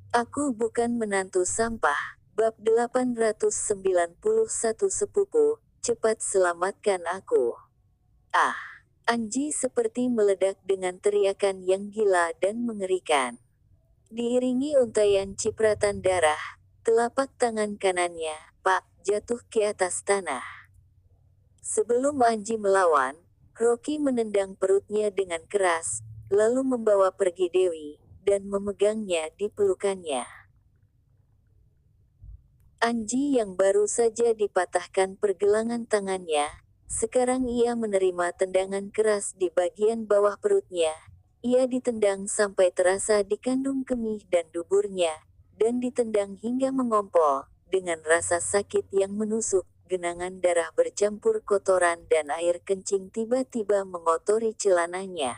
Aku bukan menantu sampah. Bab 891 Sepupu, cepat selamatkan aku. Ah, Anji seperti meledak dengan teriakan yang gila dan mengerikan. Diiringi untaian cipratan darah, telapak tangan kanannya, Pak, jatuh ke atas tanah. Sebelum Anji melawan, Rocky menendang perutnya dengan keras, lalu membawa pergi Dewi, dan memegangnya di pelukannya. Anji yang baru saja dipatahkan pergelangan tangannya, sekarang ia menerima tendangan keras di bagian bawah perutnya. Ia ditendang sampai terasa di kandung kemih dan duburnya, dan ditendang hingga mengompol, dengan rasa sakit yang menusuk, genangan darah bercampur kotoran dan air kencing tiba-tiba mengotori celananya.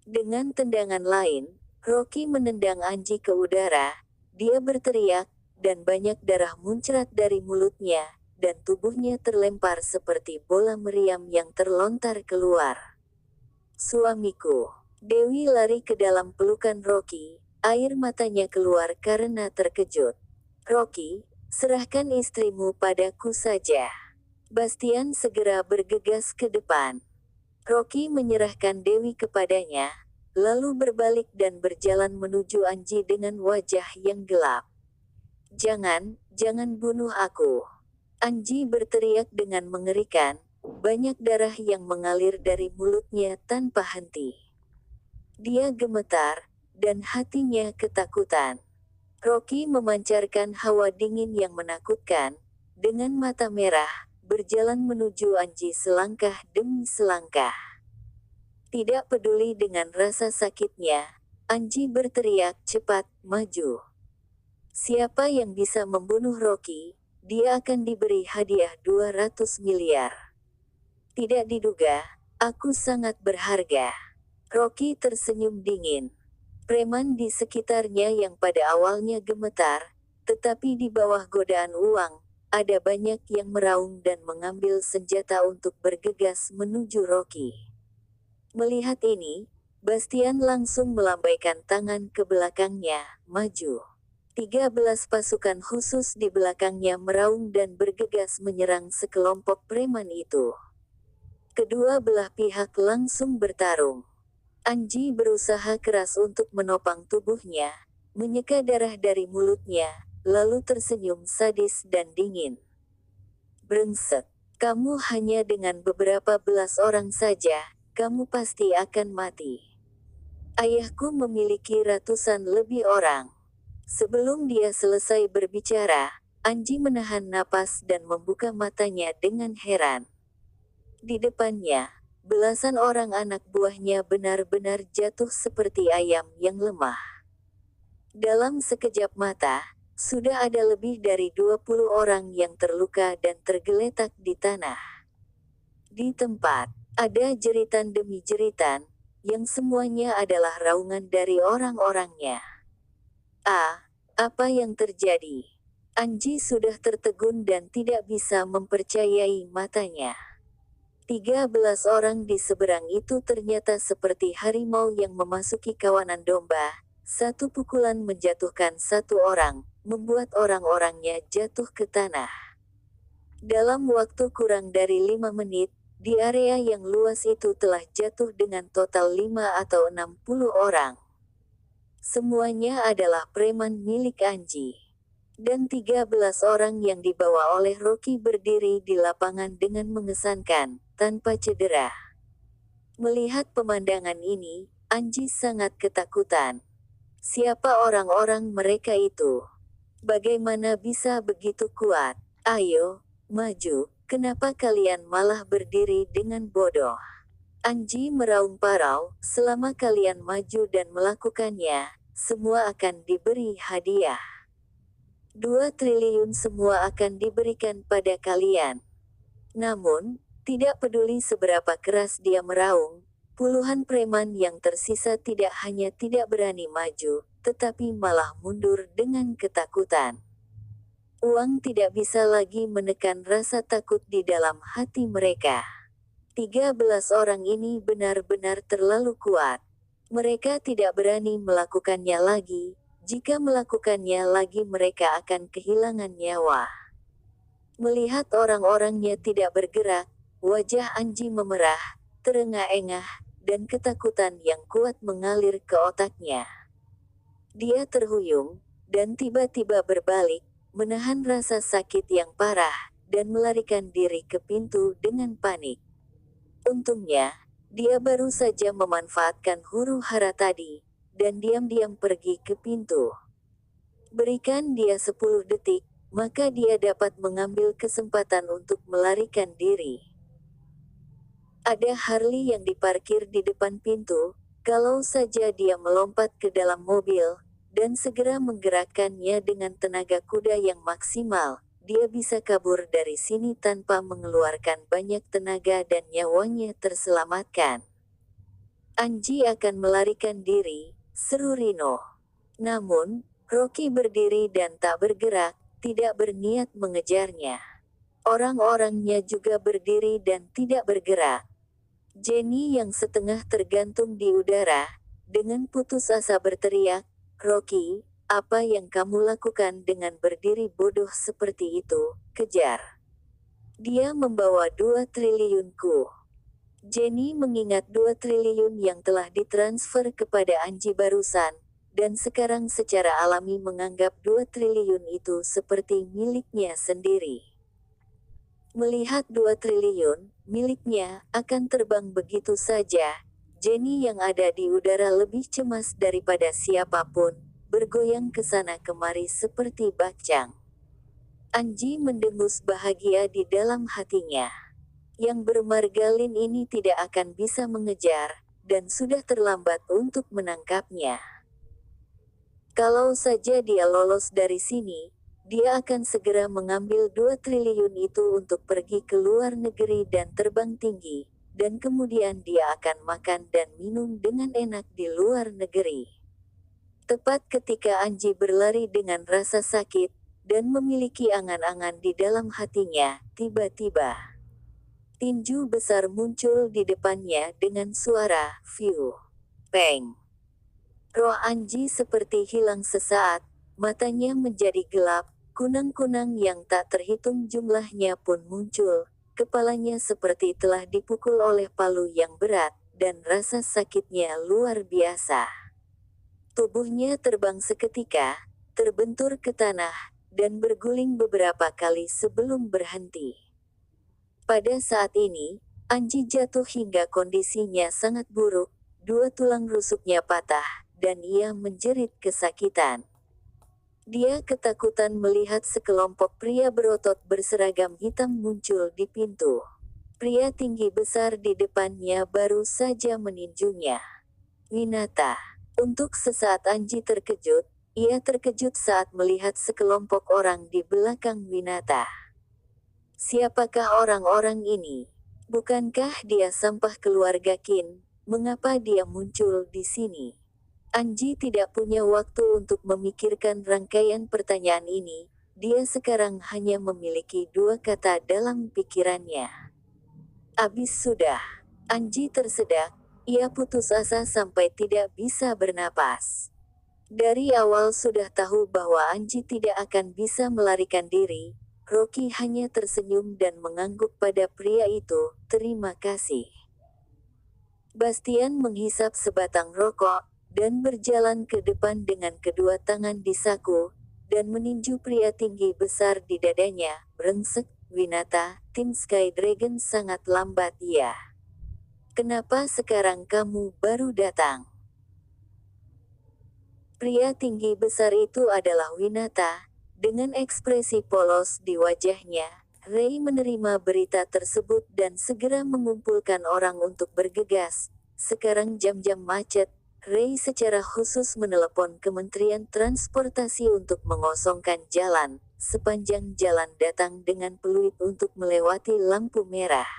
Dengan tendangan lain, Rocky menendang Anji ke udara. Dia berteriak, dan banyak darah muncrat dari mulutnya, dan tubuhnya terlempar seperti bola meriam yang terlontar keluar. Suamiku. Dewi lari ke dalam pelukan Rocky, air matanya keluar karena terkejut. Rocky, serahkan istrimu padaku saja. Bastian segera bergegas ke depan. Rocky menyerahkan Dewi kepadanya, lalu berbalik dan berjalan menuju Anji dengan wajah yang gelap. Jangan bunuh aku. Anji berteriak dengan mengerikan, banyak darah yang mengalir dari mulutnya tanpa henti. Dia gemetar, dan hatinya ketakutan. Rocky memancarkan hawa dingin yang menakutkan, dengan mata merah, berjalan menuju Anji selangkah demi selangkah. Tidak peduli dengan rasa sakitnya, Anji berteriak cepat, maju. Siapa yang bisa membunuh Rocky, dia akan diberi hadiah 200 miliar. Tidak diduga, aku sangat berharga. Rocky tersenyum dingin. Preman di sekitarnya yang pada awalnya gemetar, tetapi di bawah godaan uang, ada banyak yang meraung dan mengambil senjata untuk bergegas menuju Rocky. Melihat ini, Bastian langsung melambaikan tangan ke belakangnya, maju. 13 pasukan khusus di belakangnya meraung dan bergegas menyerang sekelompok preman itu. Kedua belah pihak langsung bertarung. Anji berusaha keras untuk menopang tubuhnya, menyeka darah dari mulutnya, lalu tersenyum sadis dan dingin. Brengsek, kamu hanya dengan beberapa belas orang saja, kamu pasti akan mati. Ayahku memiliki ratusan lebih orang. Sebelum dia selesai berbicara, Anji menahan napas dan membuka matanya dengan heran. Di depannya, belasan orang anak buahnya benar-benar jatuh seperti ayam yang lemah. Dalam sekejap mata, sudah ada lebih dari 20 orang yang terluka dan tergeletak di tanah. Di tempat, ada jeritan demi jeritan, yang semuanya adalah raungan dari orang-orangnya. Apa yang terjadi? Anji sudah tertegun dan tidak bisa mempercayai matanya. 13 orang di seberang itu ternyata seperti harimau yang memasuki kawanan domba. Satu pukulan menjatuhkan satu orang, membuat orang-orangnya jatuh ke tanah. Dalam waktu kurang dari 5 menit, di area yang luas itu telah jatuh dengan total 5 atau 60 orang. Semuanya adalah preman milik Anji. Dan 13 orang yang dibawa oleh Rocky berdiri di lapangan dengan mengesankan, tanpa cedera. Melihat pemandangan ini, Anji sangat ketakutan. Siapa orang-orang mereka itu? Bagaimana bisa begitu kuat? Ayo, maju, kenapa kalian malah berdiri dengan bodoh? Anji meraung parau, selama kalian maju dan melakukannya, semua akan diberi hadiah. 2 triliun semua akan diberikan pada kalian. Namun, tidak peduli seberapa keras dia meraung, puluhan preman yang tersisa tidak hanya tidak berani maju, tetapi malah mundur dengan ketakutan. Uang tidak bisa lagi menekan rasa takut di dalam hati mereka. 13 orang ini benar-benar terlalu kuat. Mereka tidak berani melakukannya lagi, Jika melakukannya lagi mereka akan kehilangan nyawa. Melihat orang-orangnya tidak bergerak, wajah Anji memerah, terengah-engah, dan ketakutan yang kuat mengalir ke otaknya. Dia terhuyung, dan tiba-tiba berbalik, menahan rasa sakit yang parah, dan melarikan diri ke pintu dengan panik. Untungnya, dia baru saja memanfaatkan huru hara tadi, dan diam-diam pergi ke pintu. Berikan dia 10 detik, maka dia dapat mengambil kesempatan untuk melarikan diri. Ada Harley yang diparkir di depan pintu, kalau saja dia melompat ke dalam mobil, dan segera menggerakkannya dengan tenaga kuda yang maksimal, dia bisa kabur dari sini tanpa mengeluarkan banyak tenaga dan nyawanya terselamatkan. Anji akan melarikan diri, seru Rino. Namun, Rocky berdiri dan tak bergerak, tidak berniat mengejarnya. Orang-orangnya juga berdiri dan tidak bergerak. Jenny yang setengah tergantung di udara, dengan putus asa berteriak, "Rocky, apa yang kamu lakukan dengan berdiri bodoh seperti itu? Kejar. Dia membawa 2 triliunku." Jenny mengingat 2 triliun yang telah ditransfer kepada Anji barusan, dan sekarang secara alami menganggap 2 triliun itu seperti miliknya sendiri. Melihat 2 triliun, miliknya, akan terbang begitu saja, Jenny yang ada di udara lebih cemas daripada siapapun, bergoyang ke sana kemari seperti bacang. Anji mendengus bahagia di dalam hatinya. Yang bermargalin ini tidak akan bisa mengejar, dan sudah terlambat untuk menangkapnya. Kalau saja dia lolos dari sini, dia akan segera mengambil 2 triliun itu untuk pergi ke luar negeri dan terbang tinggi, dan kemudian dia akan makan dan minum dengan enak di luar negeri. Tepat ketika Anji berlari dengan rasa sakit, dan memiliki angan-angan di dalam hatinya, tiba-tiba tinju besar muncul di depannya dengan suara, "Fiu! Peng!" Roh Anji seperti hilang sesaat, matanya menjadi gelap, kunang-kunang yang tak terhitung jumlahnya pun muncul, kepalanya seperti telah dipukul oleh palu yang berat, dan rasa sakitnya luar biasa. Tubuhnya terbang seketika, terbentur ke tanah, dan berguling beberapa kali sebelum berhenti. Pada saat ini, Anji jatuh hingga kondisinya sangat buruk, 2 tulang rusuknya patah, dan ia menjerit kesakitan. Dia ketakutan melihat sekelompok pria berotot berseragam hitam muncul di pintu. Pria tinggi besar di depannya baru saja meninjunya. "Winata." Untuk sesaat Anji terkejut, ia terkejut saat melihat sekelompok orang di belakang Winata. Siapakah orang-orang ini? Bukankah dia sampah keluarga Qin? Mengapa dia muncul di sini? Anji tidak punya waktu untuk memikirkan rangkaian pertanyaan ini. Dia sekarang hanya memiliki 2 kata dalam pikirannya. Abis sudah. Anji tersedak. Ia putus asa sampai tidak bisa bernapas. Dari awal sudah tahu bahwa Anji tidak akan bisa melarikan diri. Rocky hanya tersenyum dan mengangguk pada pria itu, "Terima kasih." Bastian menghisap sebatang rokok, dan berjalan ke depan dengan kedua tangan di saku, dan meninju pria tinggi besar di dadanya, "Brengsek, Winata, tim Sky Dragon sangat lambat ya. Kenapa sekarang kamu baru datang?" Pria tinggi besar itu adalah Winata. Dengan ekspresi polos di wajahnya, Ray menerima berita tersebut dan segera mengumpulkan orang untuk bergegas. Sekarang jam-jam macet, Ray secara khusus menelepon Kementerian Transportasi untuk mengosongkan jalan. Sepanjang jalan datang dengan peluit untuk melewati lampu merah.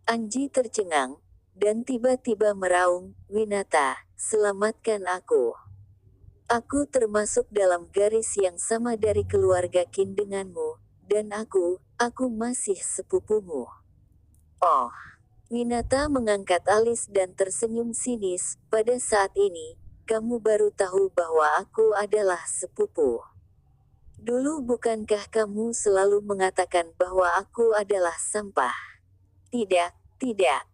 Anji tercengang, dan tiba-tiba meraung, "Winata, selamatkan aku. Aku termasuk dalam garis yang sama dari keluarga Qin denganmu, dan aku masih sepupumu." Oh. Winata mengangkat alis dan tersenyum sinis. Pada saat ini, kamu baru tahu bahwa aku adalah sepupu. Dulu bukankah kamu selalu mengatakan bahwa aku adalah sampah? Tidak, tidak.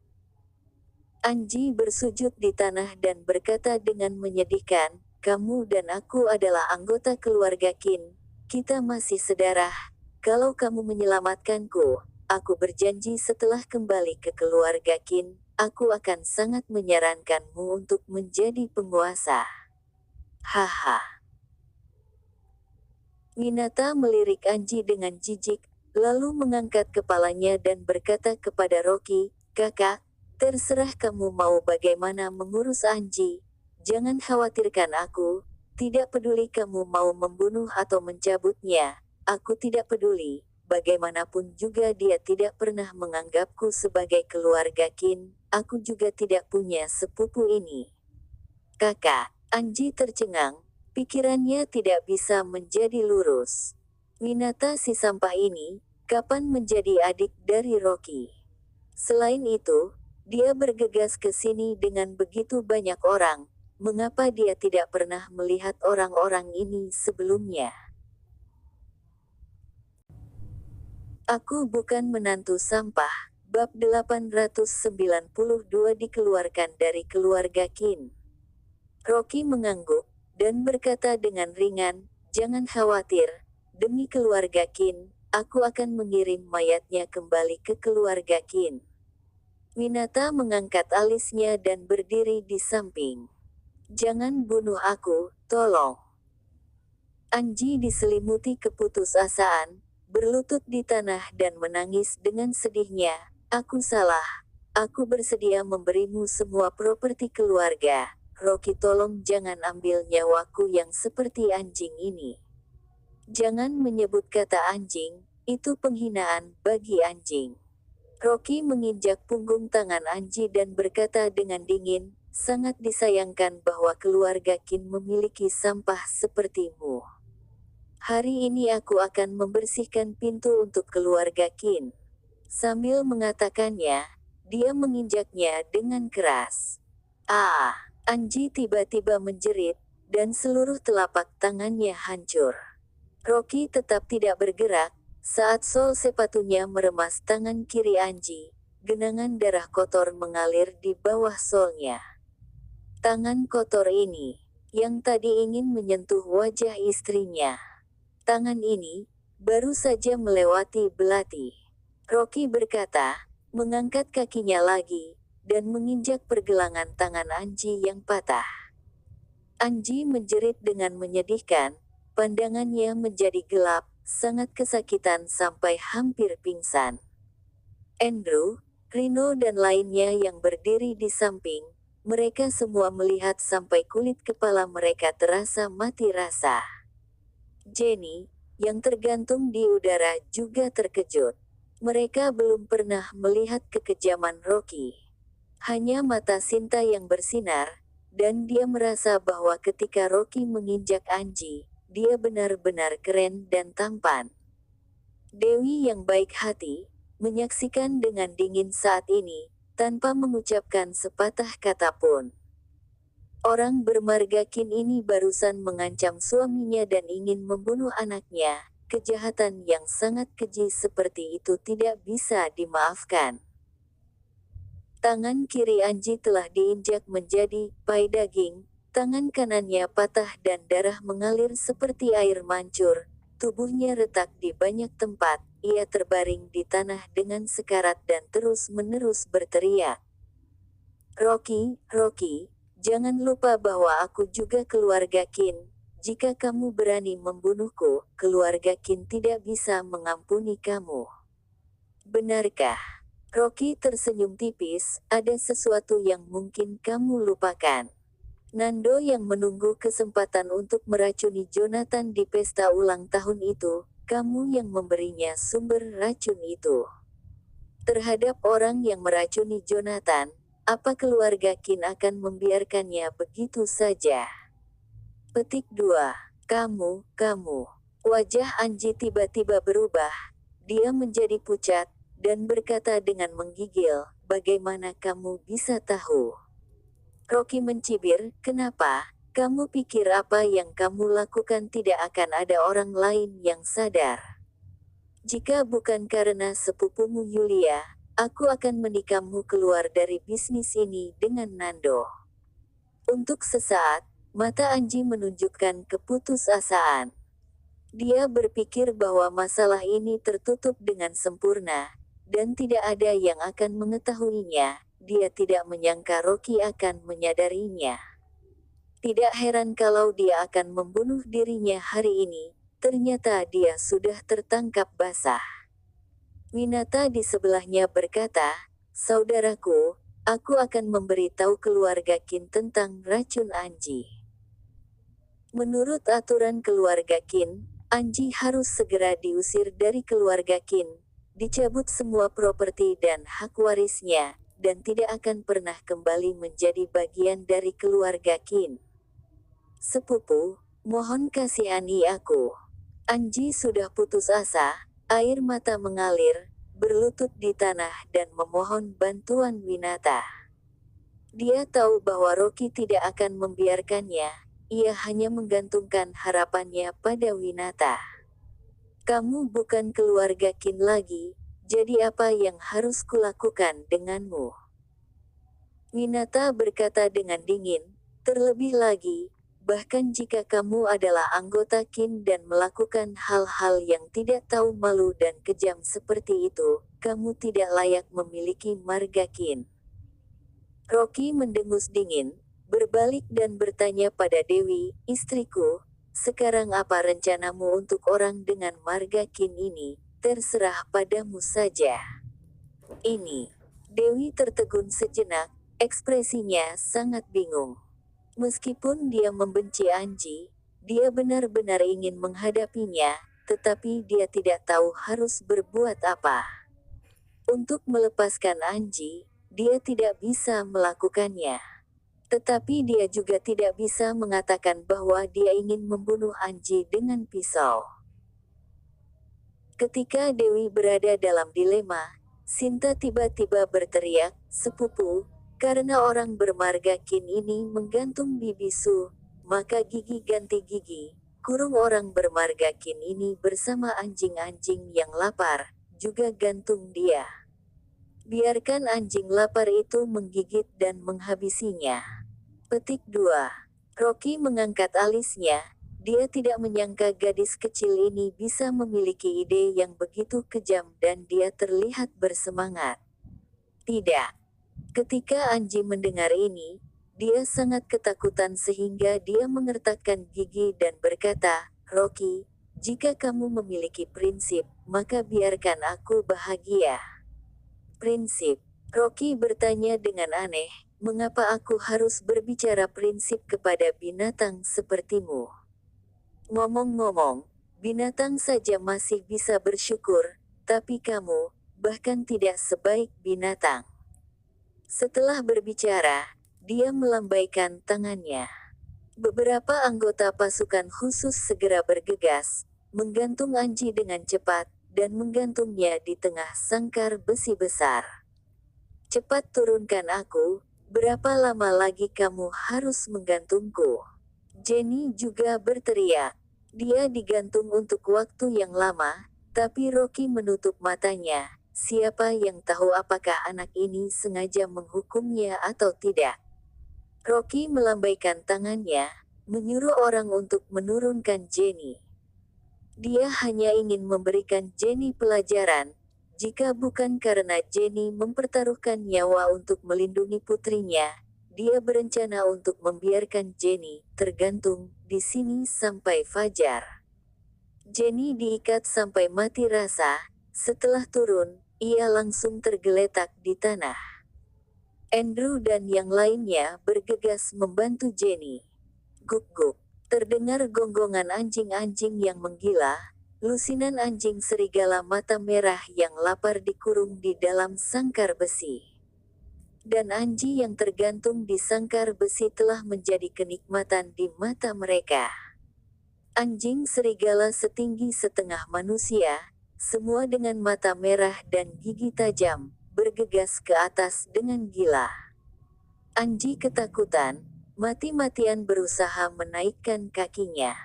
Anji bersujud di tanah dan berkata dengan menyedihkan, kamu dan aku adalah anggota keluarga Qin. Kita masih sedarah. Kalau kamu menyelamatkanku, aku berjanji setelah kembali ke keluarga Qin, aku akan sangat menyarankanmu untuk menjadi penguasa. Haha. Minata melirik Anji dengan jijik, lalu mengangkat kepalanya dan berkata kepada Rocky, kakak, terserah kamu mau bagaimana mengurus Anji. Jangan khawatirkan aku, tidak peduli kamu mau membunuh atau mencabutnya, aku tidak peduli. Bagaimanapun juga dia tidak pernah menganggapku sebagai keluarga Qin, aku juga tidak punya sepupu ini. Kakak, Anji tercengang. Pikirannya tidak bisa menjadi lurus. Minata si sampah ini, kapan menjadi adik dari Rocky? Selain itu, dia bergegas ke sini dengan begitu banyak orang. Mengapa dia tidak pernah melihat orang-orang ini sebelumnya? Aku bukan menantu sampah. Bab 892 dikeluarkan dari keluarga Qin. Rocky mengangguk dan berkata dengan ringan, jangan khawatir, demi keluarga Qin, aku akan mengirim mayatnya kembali ke keluarga Qin. Minata mengangkat alisnya dan berdiri di samping. Jangan bunuh aku, tolong. Anji diselimuti keputusasaan, berlutut di tanah dan menangis dengan sedihnya, aku salah, aku bersedia memberimu semua properti keluarga. Rocky tolong jangan ambil nyawaku yang seperti anjing ini. Jangan menyebut kata anjing, itu penghinaan bagi anjing. Rocky menginjak punggung tangan Anji dan berkata dengan dingin, sangat disayangkan bahwa keluarga Qin memiliki sampah sepertimu. Hari ini aku akan membersihkan pintu untuk keluarga Qin. Sambil mengatakannya, dia menginjaknya dengan keras. Anji tiba-tiba menjerit, dan seluruh telapak tangannya hancur. Rocky tetap tidak bergerak, saat sol sepatunya meremas tangan kiri Anji, genangan darah kotor mengalir di bawah solnya. Tangan kotor ini, yang tadi ingin menyentuh wajah istrinya. Tangan ini, baru saja melewati belati. Rocky berkata, mengangkat kakinya lagi, dan menginjak pergelangan tangan Anji yang patah. Anji menjerit dengan menyedihkan, pandangannya menjadi gelap, sangat kesakitan sampai hampir pingsan. Andrew, Rino dan lainnya yang berdiri di samping, mereka semua melihat sampai kulit kepala mereka terasa mati rasa. Jenny, yang tergantung di udara juga terkejut. Mereka belum pernah melihat kekejaman Rocky. Hanya mata Sinta yang bersinar, dan dia merasa bahwa ketika Rocky menginjak Anji, dia benar-benar keren dan tampan. Dewi yang baik hati, menyaksikan dengan dingin saat ini, tanpa mengucapkan sepatah kata pun. Orang bermarga Qin ini barusan mengancam suaminya dan ingin membunuh anaknya, kejahatan yang sangat keji seperti itu tidak bisa dimaafkan. Tangan kiri Anji telah diinjak menjadi pai daging, tangan kanannya patah dan darah mengalir seperti air mancur, tubuhnya retak di banyak tempat, ia terbaring di tanah dengan sekarat dan terus-menerus berteriak. Rocky, Rocky, jangan lupa bahwa aku juga keluarga Qin, jika kamu berani membunuhku, keluarga Qin tidak bisa mengampuni kamu. Benarkah? Rocky tersenyum tipis, ada sesuatu yang mungkin kamu lupakan. Nando yang menunggu kesempatan untuk meracuni Jonathan di pesta ulang tahun itu, kamu yang memberinya sumber racun itu. Terhadap orang yang meracuni Jonathan, apa keluarga Qin akan membiarkannya begitu saja? Petik 2. Kamu. Wajah Anji tiba-tiba berubah. Dia menjadi pucat, dan berkata dengan menggigil, bagaimana kamu bisa tahu? Rocky mencibir, kenapa? Kamu pikir apa yang kamu lakukan tidak akan ada orang lain yang sadar? Jika bukan karena sepupumu Yulia, aku akan menikahmu keluar dari bisnis ini dengan Nando. Untuk sesaat, mata Anji menunjukkan keputusasaan. Dia berpikir bahwa masalah ini tertutup dengan sempurna, dan tidak ada yang akan mengetahuinya. Dia tidak menyangka Rocky akan menyadarinya. Tidak heran kalau dia akan membunuh dirinya hari ini, ternyata dia sudah tertangkap basah. Winata di sebelahnya berkata, "Saudaraku, aku akan memberitahu keluarga Qin tentang racun Anji." Menurut aturan keluarga Qin, Anji harus segera diusir dari keluarga Qin, dicabut semua properti dan hak warisnya, dan tidak akan pernah kembali menjadi bagian dari keluarga Qin. "Sepupu, mohon kasihani aku." Anji sudah putus asa, air mata mengalir, berlutut di tanah dan memohon bantuan Winata. Dia tahu bahwa Rocky tidak akan membiarkannya, ia hanya menggantungkan harapannya pada Winata. "Kamu bukan keluarga Qin lagi, jadi apa yang harus kulakukan denganmu?" Winata berkata dengan dingin, "Terlebih lagi, bahkan jika kamu adalah anggota Qin dan melakukan hal-hal yang tidak tahu malu dan kejam seperti itu, kamu tidak layak memiliki marga Qin." Rocky mendengus dingin, berbalik dan bertanya pada Dewi, "Istriku, sekarang apa rencanamu untuk orang dengan marga Qin ini? Terserah padamu saja." "Ini." Dewi tertegun sejenak, ekspresinya sangat bingung. Meskipun dia membenci Anji, dia benar-benar ingin menghadapinya, tetapi dia tidak tahu harus berbuat apa. Untuk melepaskan Anji, dia tidak bisa melakukannya. Tetapi dia juga tidak bisa mengatakan bahwa dia ingin membunuh Anji dengan pisau. Ketika Dewi berada dalam dilema, Sinta tiba-tiba berteriak, "Sepupu, karena orang bermarga Qin ini menggantung bibisu, maka gigi ganti gigi, kurung orang bermarga Qin ini bersama anjing-anjing yang lapar, juga gantung dia. Biarkan anjing lapar itu menggigit dan menghabisinya." Petik 2. Rocky mengangkat alisnya, dia tidak menyangka gadis kecil ini bisa memiliki ide yang begitu kejam dan dia terlihat bersemangat. Tidak. Ketika Anji mendengar ini, dia sangat ketakutan sehingga dia mengertakkan gigi dan berkata, "Rocky, jika kamu memiliki prinsip, maka biarkan aku bahagia." "Prinsip?" Rocky bertanya dengan aneh, "Mengapa aku harus berbicara prinsip kepada binatang sepertimu? Ngomong-ngomong, binatang saja masih bisa bersyukur, tapi kamu, bahkan tidak sebaik binatang." Setelah berbicara, dia melambaikan tangannya. Beberapa anggota pasukan khusus segera bergegas, menggantung Anji dengan cepat, dan menggantungnya di tengah sangkar besi besar. "Cepat turunkan aku, berapa lama lagi kamu harus menggantungku?" Jenny juga berteriak. Dia digantung untuk waktu yang lama, tapi Rocky menutup matanya. Siapa yang tahu apakah anak ini sengaja menghukumnya atau tidak? Rocky melambaikan tangannya, menyuruh orang untuk menurunkan Jenny. Dia hanya ingin memberikan Jenny pelajaran, jika bukan karena Jenny mempertaruhkan nyawa untuk melindungi putrinya, dia berencana untuk membiarkan Jenny tergantung di sini sampai fajar. Jenny diikat sampai mati rasa, setelah turun, ia langsung tergeletak di tanah. Andrew dan yang lainnya bergegas membantu Jenny. Guk-guk. Terdengar gonggongan anjing-anjing yang menggila, lusinan anjing serigala mata merah yang lapar dikurung di dalam sangkar besi. Dan Anji yang tergantung di sangkar besi telah menjadi kenikmatan di mata mereka. Anjing serigala setinggi setengah manusia, semua dengan mata merah dan gigi tajam, bergegas ke atas dengan gila. Anji ketakutan, mati-matian berusaha menaikkan kakinya.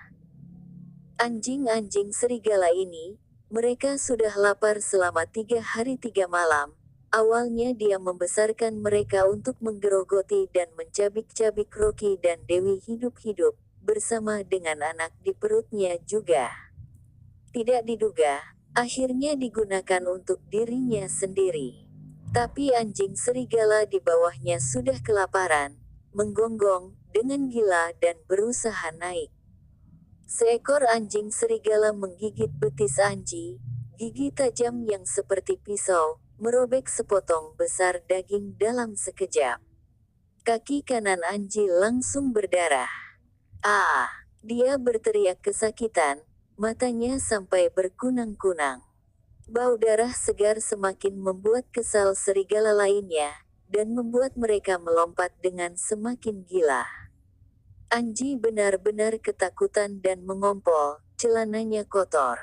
Anjing-anjing serigala ini, mereka sudah lapar selama 3 hari 3 malam. Awalnya dia membesarkan mereka untuk menggerogoti dan mencabik-cabik Rocky dan Dewi hidup-hidup, bersama dengan anak di perutnya juga. Tidak diduga, akhirnya digunakan untuk dirinya sendiri. Tapi anjing serigala di bawahnya sudah kelaparan, menggonggong, dengan gila dan berusaha naik. Seekor anjing serigala menggigit betis Anji, gigi tajam yang seperti pisau, merobek sepotong besar daging dalam sekejap. Kaki kanan Anji langsung berdarah. Dia berteriak kesakitan, matanya sampai berkunang-kunang. Bau darah segar semakin membuat kesal serigala lainnya, dan membuat mereka melompat dengan semakin gila. Anji benar-benar ketakutan dan mengompol, celananya kotor.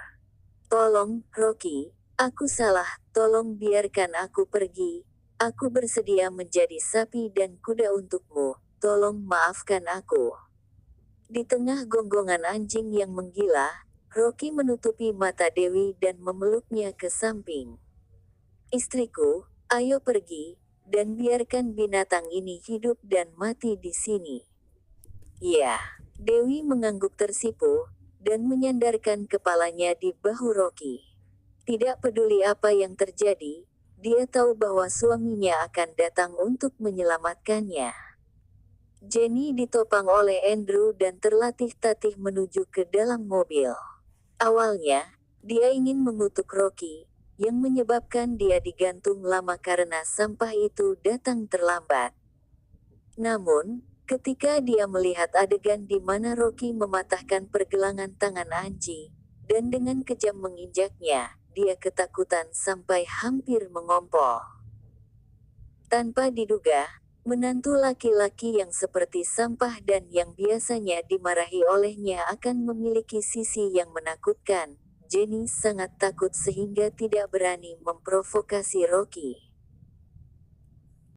Tolong, Rocky, aku salah, tolong biarkan aku pergi. Aku bersedia menjadi sapi dan kuda untukmu, tolong maafkan aku. Di tengah gonggongan anjing yang menggila, Rocky menutupi mata Dewi dan memeluknya ke samping. Istriku, ayo pergi, dan biarkan binatang ini hidup dan mati di sini. Ya, Dewi mengangguk tersipu, dan menyandarkan kepalanya di bahu Rocky. Tidak peduli apa yang terjadi, dia tahu bahwa suaminya akan datang untuk menyelamatkannya. Jenny ditopang oleh Andrew dan terlatih-tatih menuju ke dalam mobil. Awalnya, dia ingin mengutuk Rocky, yang menyebabkan dia digantung lama karena sampah itu datang terlambat. Namun, ketika dia melihat adegan di mana Rocky mematahkan pergelangan tangan Anji, dan dengan kejam menginjaknya, dia ketakutan sampai hampir mengompol. Tanpa diduga, menantu laki-laki yang seperti sampah dan yang biasanya dimarahi olehnya akan memiliki sisi yang menakutkan. Jenny sangat takut sehingga tidak berani memprovokasi Rocky.